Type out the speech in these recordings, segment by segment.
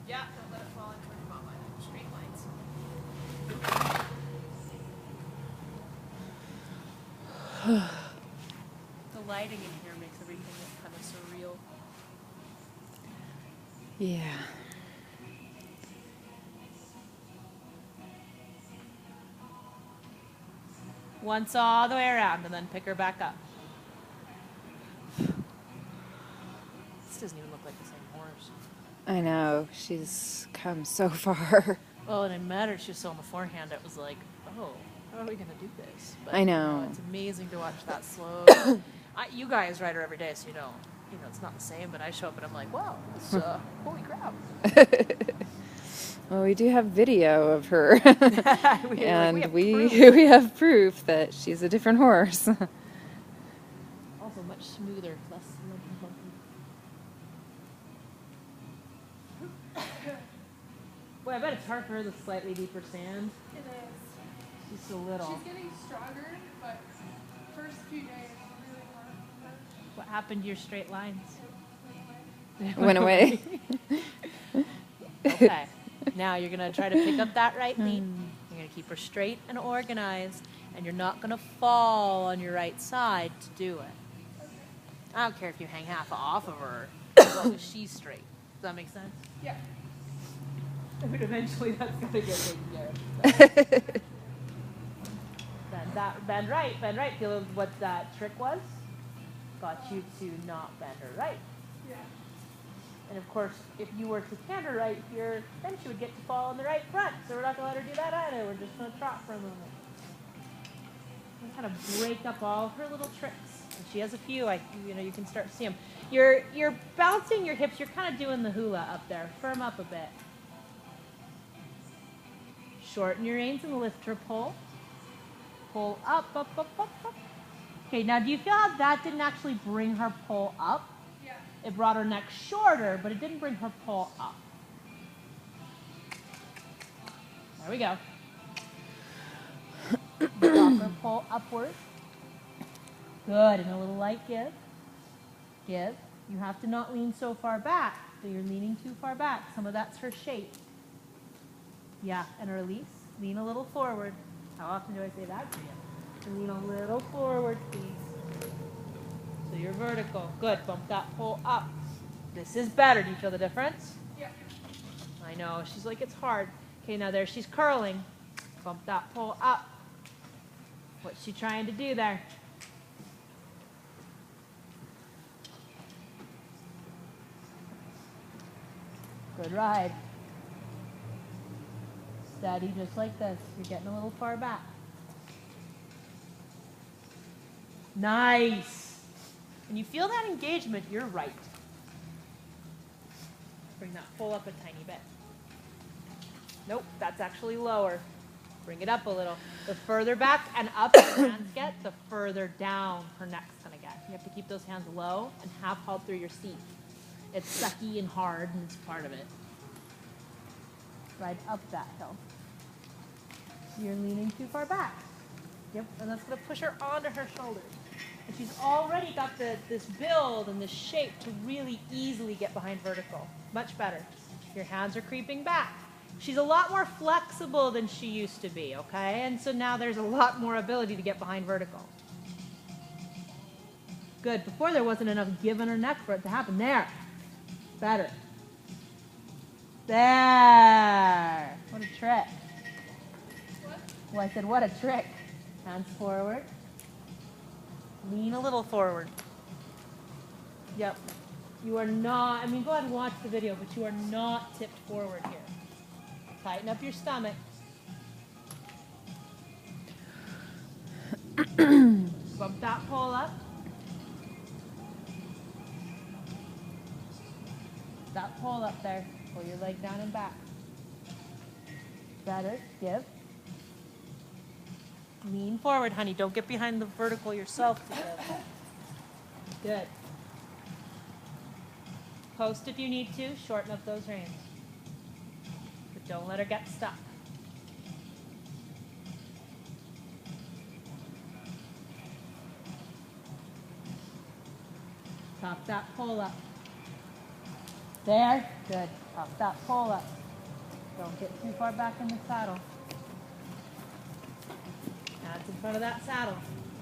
Yeah, don't let it fall into the mama. Straight lines. The lighting in here makes everything look kind of surreal. Yeah. Once all the way around and then pick her back up. This doesn't even look like the same horse. I know. She's come so far. Well, and I met her just on the forehand. It was like, oh, how are we going to do this? But, I know. You know, it's amazing to watch that slow. You guys ride her every day, so you know it's not the same. But I show up and I'm like, wow, it's, holy crap. Well, we do have video of her, and we proof. have proof that she's a different horse. Also much smoother, less lumpy. Boy, I bet it's hard for her the slightly deeper sand. It is. She's so little. She's getting stronger, but first few days really hard. What happened to your straight lines? Went away. Okay. Now you're going to try to pick up that right lean. You're going to keep her straight and organized, and you're not going to fall on your right side to do it. I don't care if you hang half off of her, as long as she's straight. Does that make sense? Yeah. But eventually that's going to get taken care of. Bend right. Feel what that trick was? Got you to not bend her right. Yeah. And of course, if you were to stand her right here, then she would get to fall on the right front. So we're not going to let her do that either. We're just going to trot for a moment. And kind of break up all of her little tricks. And she has a few. You can start to see them. You're bouncing your hips. You're kind of doing the hula up there. Firm up a bit. Shorten your reins and lift her pull. Pull up, up, up, up, up. Okay, now do you feel how that didn't actually bring her pull up? Yeah. It brought her neck shorter, but it didn't bring her pull up. There we go. Drop her pull upward. Good, and a little light give. Give. You have to not lean so far back, so you're leaning too far back. Some of that's her shape. Yeah, and release. Lean a little forward. How often do I say that to you? Lean a little forward, please. So you're vertical. Good. Bump that pull up. This is better. Do you feel the difference? Yeah. I know. She's like, it's hard. Okay, now there she's curling. Bump that pull up. What's she trying to do there? Good ride. Steady, just like this. You're getting a little far back. Nice. When you feel that engagement, you're right. Bring that pull up a tiny bit. Nope, that's actually lower. Bring it up a little. The further back and up your hands get, the further down her neck's going to get. You have to keep those hands low and half hauled through your seat. It's sucky and hard, and it's part of it. Ride up that hill. You're leaning too far back. Yep, and that's going to push her onto her shoulders. And she's already got this build and this shape to really easily get behind vertical. Much better. Your hands are creeping back. She's a lot more flexible than she used to be, okay? And so now there's a lot more ability to get behind vertical. Good. Before there wasn't enough give in her neck for it to happen. There. Better. There. What a trick. What? Well, I said, what a trick. Hands forward. Lean a little forward. Yep. You are not, go ahead and watch the video, but you are not tipped forward here. Tighten up your stomach. Bump that pull up. That pull up there. Pull your leg down and back. Better. Give. Lean forward, honey. Don't get behind the vertical yourself to give. Good. Post if you need to. Shorten up those reins. But don't let her get stuck. Top that pull up. There. Good. Tuck that pole up. Don't get too far back in the saddle. Hands in front of that saddle.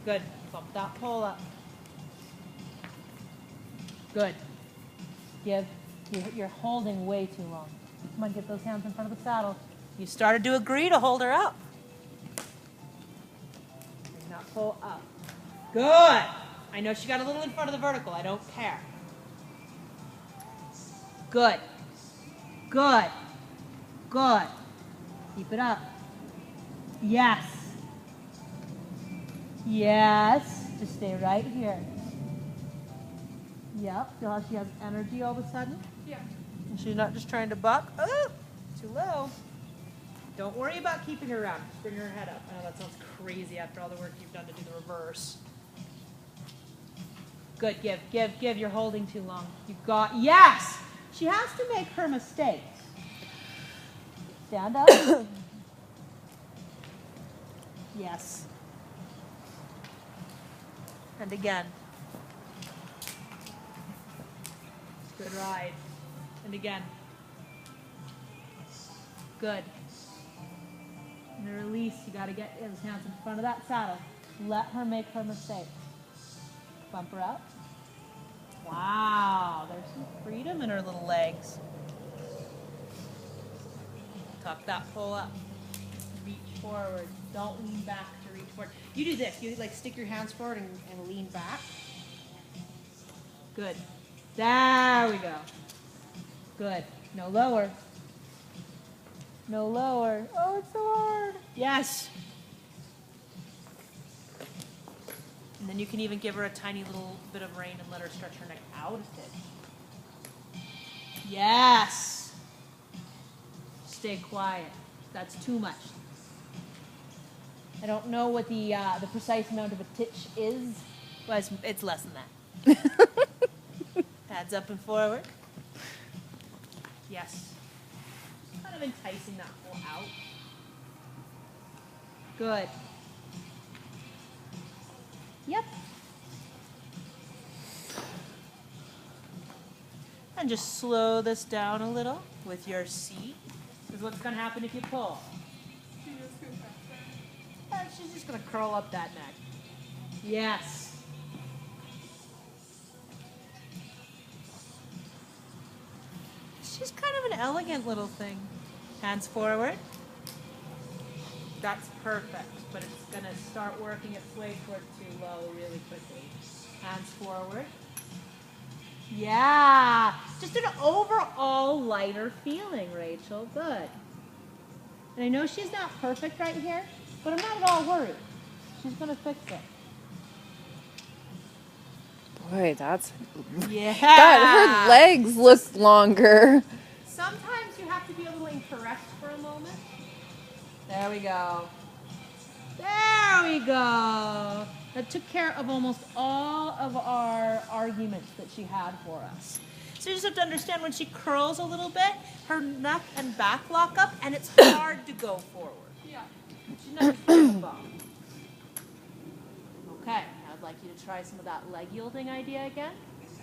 Good. Bump that pole up. Good. Give. You're holding way too long. Come on, get those hands in front of the saddle. You started to agree to hold her up. Bring that pole up. Good. I know she got a little in front of the vertical. I don't care. Good. Good. Good. Keep it up. Yes. Yes. Just stay right here. Yep. Feel how she has energy all of a sudden? Yeah. And she's not just trying to buck. Oh, too low. Don't worry about keeping her around. Just bring her head up. I know that sounds crazy after all the work you've done to do the reverse. Good. Give. You're holding too long. You've got, yes! She has to make her mistakes. Stand up. Yes. And again. Good ride. And again. Good. And the release, you got to get his hands in front of that saddle. Let her make her mistakes. Bump her up. Wow, there's some freedom in her little legs. Tuck that pole up. Reach forward. Don't lean back to reach forward. You do this. You like stick your hands forward and lean back. Good. There we go. Good. No lower. No lower. Oh, it's so hard. Yes. And then you can even give her a tiny little bit of rein and let her stretch her neck out of it. Yes. Stay quiet. That's too much. I don't know what the precise amount of a titch is, but it's less than that. Pads up and forward. Yes. Kind of enticing that pull out. Good. Yep. And just slow this down a little with your seat. Because what's going to happen if you pull? She just goes faster. She's just going to curl up that neck. Yes. She's kind of an elegant little thing. Hands forward. That's perfect, but it's going to start working its way toward too low really quickly. Hands forward. Yeah. Just an overall lighter feeling, Rachel. Good. And I know she's not perfect right here, but I'm not at all worried. She's going to fix it. Boy, that's... Yeah. God, her legs look longer. Sometimes you have to be a little incorrect for a moment. There we go. There we go. That took care of almost all of our arguments that she had for us. So you just have to understand when she curls a little bit, her neck and back lock up, and it's hard to go forward. Yeah. She's not used to the ball. Okay, I'd like you to try some of that leg yielding idea again.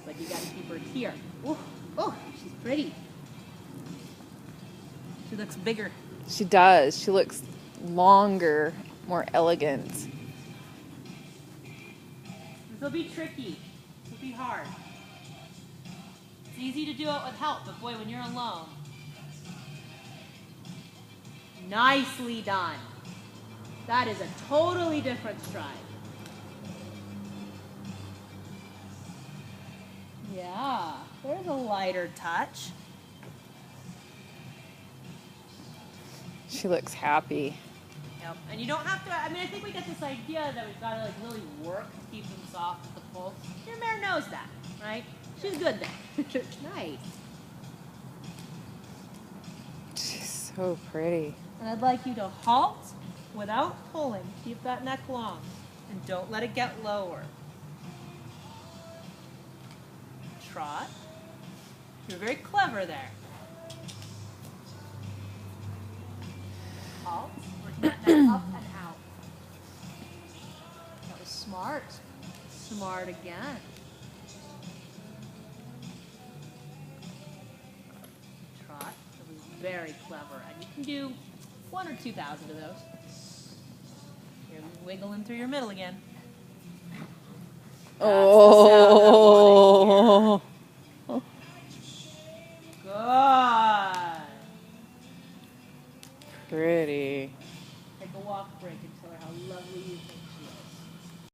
But you got to keep her here. Ooh, oh, she's pretty. She looks bigger. She does. She looks longer, more elegant. This will be tricky. This will be hard. It's easy to do it with help, but boy, when you're alone. Nicely done. That is a totally different stride. Yeah, there's a lighter touch. She looks happy. Yep. And you don't have to, I mean, I think we get this idea that we've got to like really work to keep them soft at the pull. Your mare knows that, right? She's good there. Nice. She's so pretty. And I'd like you to halt without pulling. Keep that neck long. And don't let it get lower. Trot. You're very clever there. Halt. Working that neck up and out. That was smart. Smart again. Trot. Very clever. And you can do 1,000 or 2,000 of those. You're wiggling through your middle again. That's the sound I want to hear. Oh.